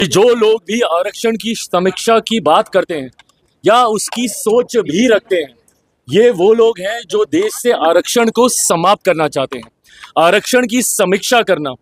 जो लोग भी आरक्षण की समीक्षा की बात करते हैं या उसकी सोच भी रखते हैं, ये वो लोग हैं जो देश से आरक्षण को समाप्त करना चाहते हैं। आरक्षण की समीक्षा करना,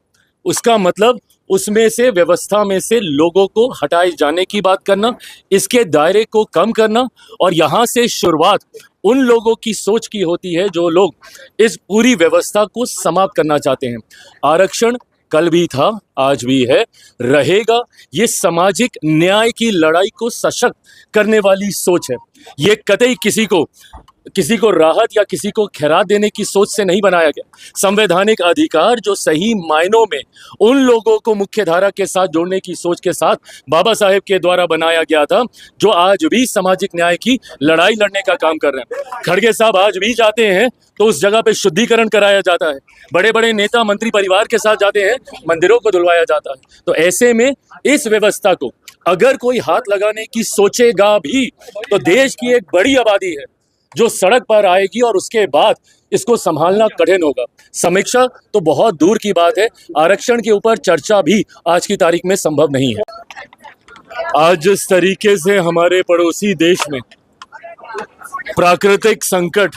उसका मतलब उसमें से व्यवस्था में से लोगों को हटाए जाने की बात करना, इसके दायरे को कम करना, और यहाँ से शुरुआत उन लोगों की सोच की होती है जो लोग इस पूरी व्यवस्था को समाप्त करना चाहते हैं। आरक्षण कल भी था, आज भी है, रहेगा। ये सामाजिक न्याय की लड़ाई को सशक्त करने वाली सोच है। ये कतई किसी को राहत या किसी को खैरात देने की सोच से नहीं बनाया गया। संवैधानिक अधिकार जो सही मायनों में उन लोगों को मुख्य धारा के साथ जोड़ने की सोच के साथ बाबा साहेब के द्वारा बनाया गया था, जो आज भी सामाजिक न्याय की लड़ाई लड़ने का काम कर रहे हैं। खड़गे साहब आज भी जाते हैं तो उस जगह पे शुद्धिकरण कराया जाता है। बड़े बड़े नेता मंत्री परिवार के साथ जाते हैं, मंदिरों को धुलवाया जाता है। तो ऐसे में इस व्यवस्था को अगर कोई हाथ लगाने की सोचेगा भी तो देश की एक बड़ी आबादी है जो सड़क पर आएगी और उसके बाद इसको संभालना कठिन होगा। समीक्षा तो बहुत दूर की बात है, आरक्षण के ऊपर चर्चा भी आज की तारीख में संभव नहीं है। आज जिस तरीके से हमारे पड़ोसी देश में प्राकृतिक संकट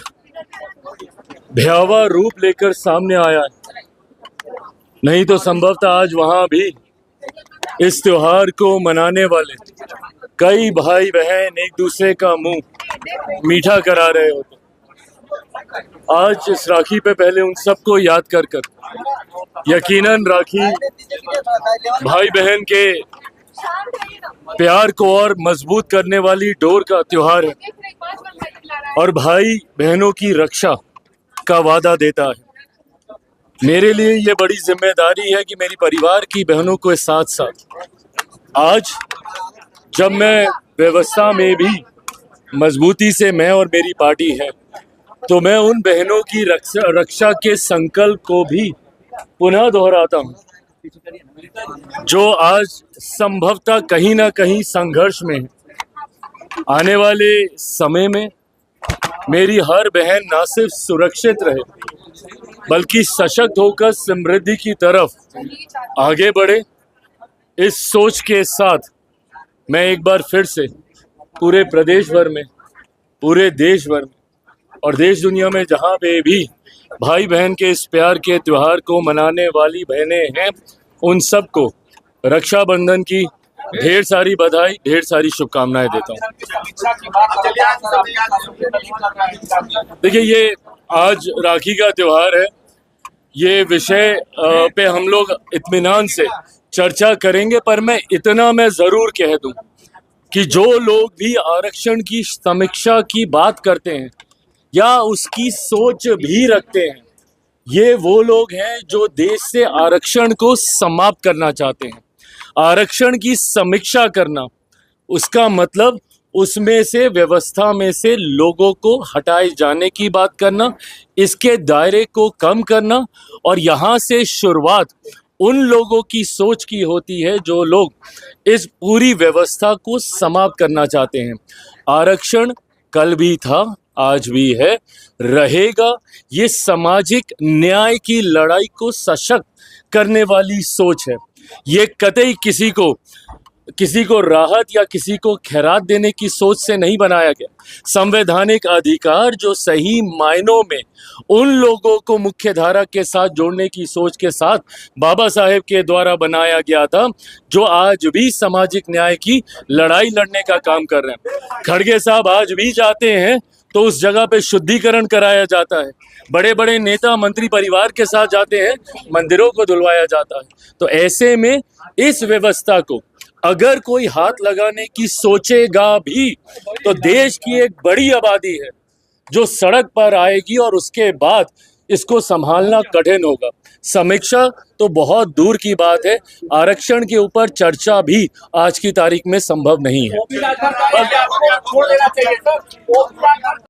भयावह रूप लेकर सामने आया है, नहीं तो संभवतः आज वहां भी इस त्योहार को मनाने वाले कई भाई बहन एक दूसरे का मुंह मीठा करा रहे होते। आज इस राखी पे पहले उन सबको याद कर यकीनन राखी भाई बहन के प्यार को और मजबूत करने वाली डोर का त्योहार है और भाई बहनों की रक्षा का वादा देता है। मेरे लिए ये बड़ी जिम्मेदारी है कि मेरी परिवार की बहनों के साथ साथ आज जब मैं व्यवस्था में भी मजबूती से मैं और मेरी पार्टी है, तो मैं उन बहनों की रक्षा के संकल्प को भी पुनः दोहराता हूं जो आज संभवतः कहीं ना कहीं संघर्ष में है। आने वाले समय में मेरी हर बहन न सिर्फ सुरक्षित रहे बल्कि सशक्त होकर समृद्धि की तरफ आगे बढ़े। इस सोच के साथ मैं एक बार फिर से पूरे प्रदेश भर में, पूरे देश भर में और देश दुनिया में जहाँ पे भी भाई बहन के इस प्यार के त्योहार को मनाने वाली बहनें हैं, उन सबको रक्षाबंधन की ढेर सारी बधाई, ढेर सारी शुभकामनाएं देता हूँ। देखिए, ये आज राखी का त्योहार है। ये विषय पे हम लोग इत्मीनान से चर्चा करेंगे, पर मैं जरूर कह दूं कि जो लोग भी आरक्षण की समीक्षा की बात करते हैं या उसकी सोच भी रखते हैं, ये वो लोग हैं जो देश से आरक्षण को समाप्त करना चाहते हैं। आरक्षण की समीक्षा करना, उसका मतलब उसमें से व्यवस्था में से लोगों को हटाए जाने की बात करना, इसके दायरे को कम करना, और यहाँ से शुरुआत उन लोगों की सोच की होती है जो लोग इस पूरी व्यवस्था को समाप्त करना चाहते हैं। आरक्षण कल भी था, आज भी है, रहेगा। ये सामाजिक न्याय की लड़ाई को सशक्त करने वाली सोच है। ये कतई किसी को राहत या किसी को खैरात देने की सोच से नहीं बनाया गया। संवैधानिक अधिकार जो सही मायनों में उन लोगों को मुख्य धारा के साथ जोड़ने की सोच के साथ बाबा साहेब के द्वारा बनाया गया था, जो आज भी सामाजिक न्याय की लड़ाई लड़ने का काम कर रहे हैं। खड़गे साहब आज भी जाते हैं तो उस जगह पे शुद्धिकरण कराया जाता है। बड़े बड़े नेता मंत्री परिवार के साथ जाते हैं, मंदिरों को धुलवाया जाता है। तो ऐसे में इस व्यवस्था को अगर कोई हाथ लगाने की सोचेगा भी तो देश की एक बड़ी आबादी है जो सड़क पर आएगी और उसके बाद इसको संभालना कठिन होगा। समीक्षा तो बहुत दूर की बात है, आरक्षण के ऊपर चर्चा भी आज की तारीख में संभव नहीं है।